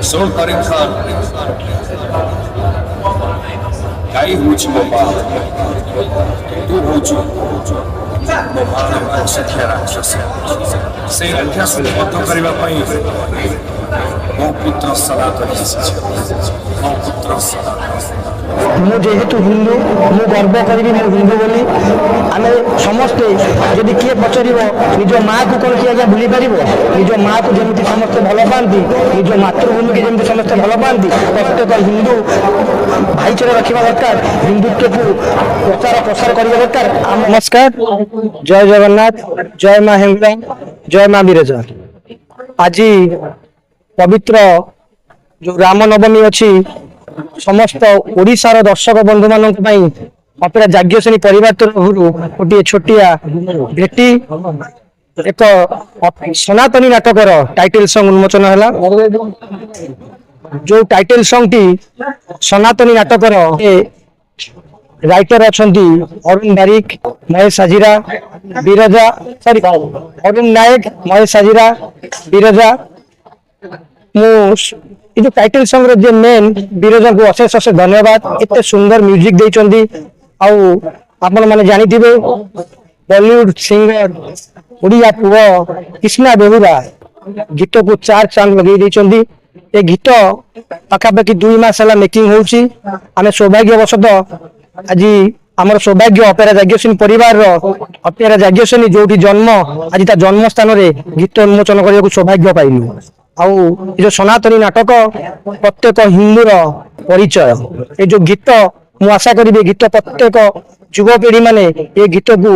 Soul करीम खान गाई हूँ मो माँ तू हूँ मो माँ शिक्षा राक्षस से राक्षस बद्ध करने मो पुत्र सनातन मो पुत्र सनातन ମୁଁ ଯେହେତୁ ହିନ୍ଦୁ ମୁଁ ଗର୍ବ କରିବି ମୁଁ ହିନ୍ଦୁ ବୋଲି। ଆମେ ସମସ୍ତେ ଯଦି କିଏ ପଚାରିବ ନିଜ ମାଆକୁ କ'ଣ କିଏ ଆଜ୍ଞା ଭୁଲି ପାରିବ? ନିଜ ମାଆକୁ ଯେମିତି ସମସ୍ତେ ଭଲ ପାଆନ୍ତି, ନିଜ ମାତୃଭୂମିକୁ ଯେମିତି ସମସ୍ତେ ଭଲ ପାଆନ୍ତି, ପ୍ରତ୍ୟେକ ହିନ୍ଦୁ ଭାଇଚାରା ରଖିବା ଦରକାର, ହିନ୍ଦୁତ୍ୱକୁ ପ୍ରଚାର ପ୍ରସାର କରିବା ଦରକାର। ନମସ୍କାର, ଜୟ ଜଗନ୍ନାଥ, ଜୟ ମା ହେଙ୍ଗୁଳା, ଜୟ ମା ବିରଜା। ଆଜି ପବିତ୍ର ଯୋଉ ରାମ ନବମୀ ଅଛି, ସମସ୍ତ ଓଡ଼ିଶାର ଦର୍ଶକ ବନ୍ଧୁ ମାନଙ୍କ ପାଇଁ ଅପେରା ଯାଜ୍ଞସେନୀ ପରିବାର ତରଫରୁ ଗୋଟିଏ ଛୋଟିଆ ଭେଟି ଏକ ସନାତନୀ ନାଟକର ଟାଇଟେଲ ସଙ୍ଗ ଉନ୍ମୋଚନ ହେଲା। ଯୋଉ ଟାଇଟେଲ ସଙ୍ଗଟି ସନାତନୀ ନାଟକର ରାଇଟର ଅଛନ୍ତି ଅରୁଣ ବାରିକ, ମହେଶ ହାଜିରା, ବିରଜା ଅରୁଣ ନାୟକ, ମହେଶ ହାଜିରା, ବିରଜା। ମୁଁ ये जो टाइटल सॉन्ग रे मेन बिरजा को अशेष अशेष धन्यवाद। इतने सुंदर म्यूजिक देइचंदी आउ आपण माने जानि थिबे बॉलीवुड सिंगर ओडिया पुओ कृष्णा बेहुरा गीत को 4 चांद लगे देइचंदी। ए गीत पाखापाखि 2 मास हला मेकिंग होउची। आमे सौभाग्यवशत आज आमर सौभाग्य अपेरा जाग्यसेनी परिवार अपेरा जाग्यसेनी जोटी जन्म आज ता जन्म स्थान रे गीत उन्मोचन करिया सौभाग्य पाइलु। आउ जो सनातनी नाटक प्रत्येक हिंदूर परिचय। ये जो गीत मु आशा करी गीत प्रत्येक युवपीढ़ी माने ये गीत को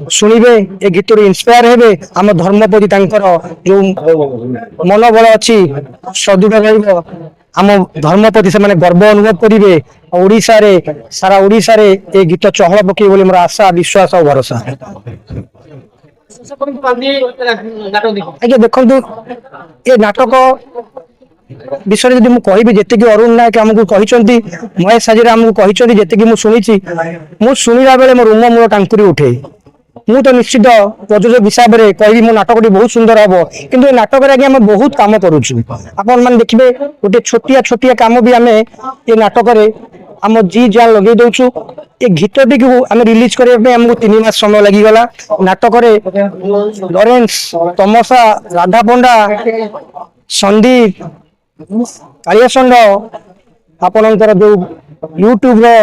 शुणिबे, ये गीत इंस्पायर हेबे। आम धर्मपति तांकर जो मनोबल अच्छी सदृढ़ रहिबो, आम धर्मपति से माने गर्व अनुभव करिवे। ओडिशा रे सारा ओडिशा रे ये गीत चहल पके बोली मोर आशा विश्वास और भरोसा। आज्ञा देखु ये नाटक विषय जब मुझे कहि जी अरुण नायक आमको कही, महेश हाजिरा आमको कही, जी मुझे शुणा बेले मो रोम मूल टांकुरी उठे। मु तो निश्चित प्रयोजक हिसाब से कहि मो नाटक बहुत सुंदर हम कि नाटक आगे आम बहुत कम करुचु। आपण मैंने देखिए गोटे छोटिया छोटिया कम भी आम ये नाटक आम जी जान लगे दौचु। ये गीतटी को आम रिलीज करने आमको 3 मास समय लगिगला। नाटक लॉरेंस, तमसा, राधा पंडा, संदीप, कालियासंड आपणकर जो यूट्यूब रे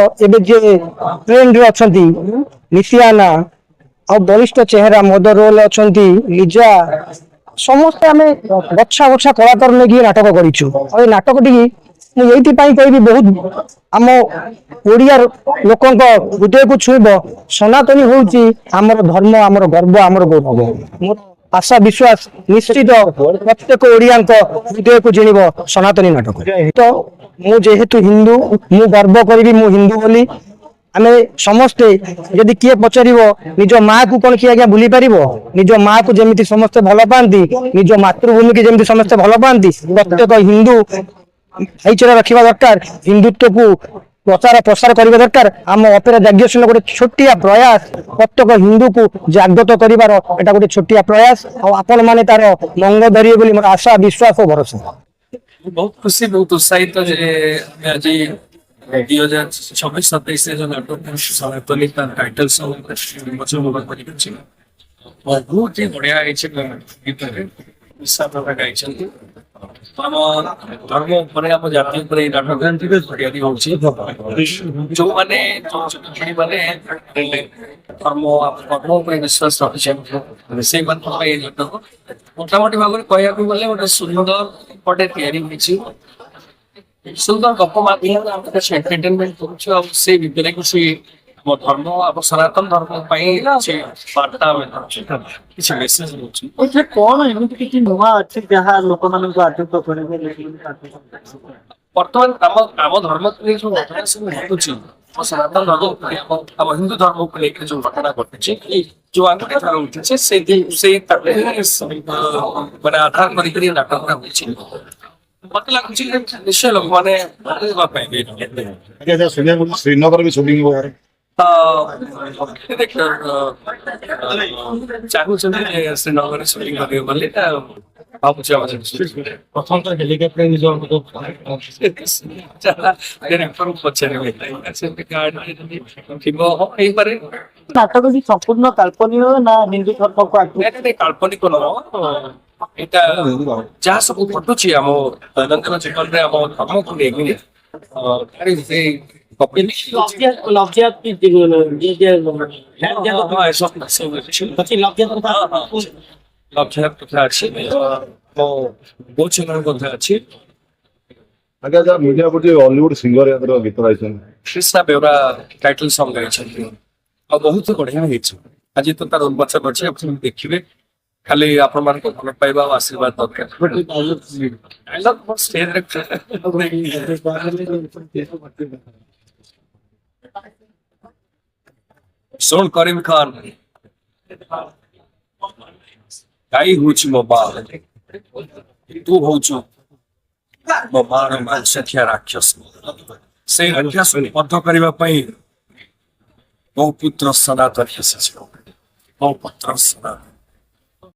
ट्रेंड रे अछंती निशियाना आ बलिष्ठ चेहरा मदर रोल अछंती लिजा, समस्त आम बछा बछा कलाकार ने नाटक करिछु। और नाटक टी मुझे कहि बहुत आम ओडिया लोकों हृदय को छुईब। सनातनी होउची आमर धर्म, आमर गर्व, आमर गौरव। मोर आशा विश्वास निश्चित प्रत्येक ओडिया हृदय को जिणिब सनातनी नाटक। तो मु जेहेतु हिंदू मु गर्व करी मु हिंदू बोली। आमे समस्ते यदि किए पचारिबो निज माँ को कौन किए आज्ञा भूली पारिबो? निज माँ को जेमिति समस्ते भल पाती, निज मातृभूमि की जेमिति समस्ते भल पाती, प्रत्येक हिंदू भाईचारा रखा दरकार, हिंदुत्व को प्रचार प्रसार करने दरकार। आम अपेरा जाग्यसेनी गोटे छोटिया प्रयास प्रत्येक हिंदू को जागृत करिवार एटा गोटे छोटिया प्रयास। आपण माने तार मंग धरिए बोली मोर आशा विश्वास और भरोसा। बहुत खुशी, बहुत उत्साहित आज 2026-27 जो नाटक सनातनी टाइटल सॉन्ग बहुत ही बढ़िया गीत गाई आम धर्म उपर आम जाति उपर नाटक तैयारी होची। जो माने पीढ़ी माने धर्म धर्म उपर विश्वास रखिछन से नाटक मोटामोटी भाव में कहया गले गोटे सुंदर पटे तैयारी होची। सुंदर गप माध्यम एंटरटेनमेंट करूछु। से भितर किसी आम धर्म आम सनातन धर्म वार्ता किसी मेसेज होची। कौन एमती किसी नुआ अच्छी जहाँ लोक मान को आदत बर्तमान आम धर्म जो घटना सब घटुची सनातन धर्म आम हिंदू धर्म को लेकर जो घटना घटी जो आगे उठी से मैंने आधार कर नाटक होची। मत लगुच निश्चय लोक मैंने श्रीनगर भी शूटिंग चाहूँ श्रीनगर शूटिंग कर ଭାବୁଛି ଆମ ପ୍ରଥମ ତ ହେଲିକପ୍ଟର ନିଜ ପଚାରିବେ ସେମିତି ଗାଡି ଥିବ ହେଇପାରେ ନାଟକ ବି ସମ୍ପୂର୍ଣ୍ଣ କାଳ୍ପନିକ ନା ହିନ୍ଦୁ ଧର୍ମକୁ ଆଗକୁ ଏଇଟା କାଳ୍ପନିକ ନୁହଁ ଏଇଟା ଯାହା ସବୁ ଘଟୁଛି ଆମ ଦୈନନ୍ଦିନ ଜୀବନରେ ଆମ ଧର୍ମକୁ ନେଇକି ସେଇ କପି ଲଭ୍ୟାତ ଲକ୍ଷ୍ୟ କଥା ଅଛି ମୋ ବହୁତ ସେମାନଙ୍କ କଥା ଅଛି ଆଜ୍ଞା ଯାହା ମିଡ଼ିଆ ପଟେ ହଲିଉଡ୍ ସିଙ୍ଗର ୟାଙ୍କର ଗୀତ ଗାଇଛନ୍ତି କୃଷ୍ଣା ବେଉରା ଟାଇଟଲ ସଙ୍ଗ ଗାଇଛନ୍ତି ଆଉ ବହୁତ ବଢିଆ ହେଇଛି ଆଜି ତ ତାର ଉନ୍ମୋଚନ ଅଛି ଆପଣ ଦେଖିବେ ଖାଲି ଆପଣମାନଙ୍କ ଭଲ ପାଇବା ଆଉ ଆଶୀର୍ବାଦ ଦରକାର ଷ୍ଟେଜରେ ଶୁଣ କରିମ ଖାନ ଗାଈ ହଉଛି ମୋ ମା ତୁ ହଉଛୁ ମୋ ମାର ମାଂସଖିଆ ରାକ୍ଷସ ସେଇ ରାକ୍ଷସକୁ ବଦ୍ଧ କରିବା ପାଇଁ ମୋ ପୁତ୍ର ସନାତନ ଆସିଛି ମୋ ପୁତ୍ର ସନାତନ